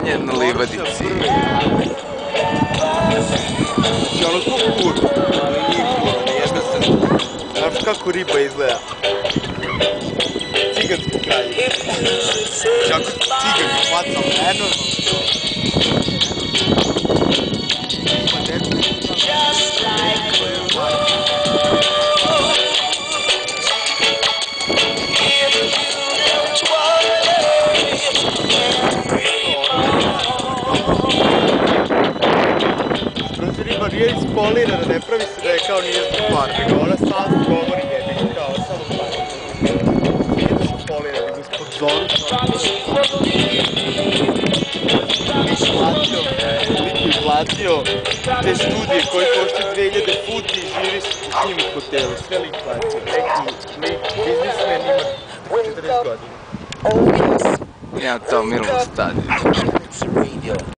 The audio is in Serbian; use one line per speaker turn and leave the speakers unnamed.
Kupanje na livadici.
Znači ono ko kur, ali nije kur, ne jebe se. Znaš kako riba izgleda? Ciganski kraj. Znači ako cigan faca, enormno. Riba nije ispolirana, ne pravi se da je kao nije zbog para, nego ona sad govori jedin kao samo para. Nije da su polirani, nego ispod zoru. Lik je platio te studije koje košte 2000 futi i živi s njim u hotelu. Sve lik platio. Neki lik, biznismen ima 40 godina.
Ja to Miloš Stadić.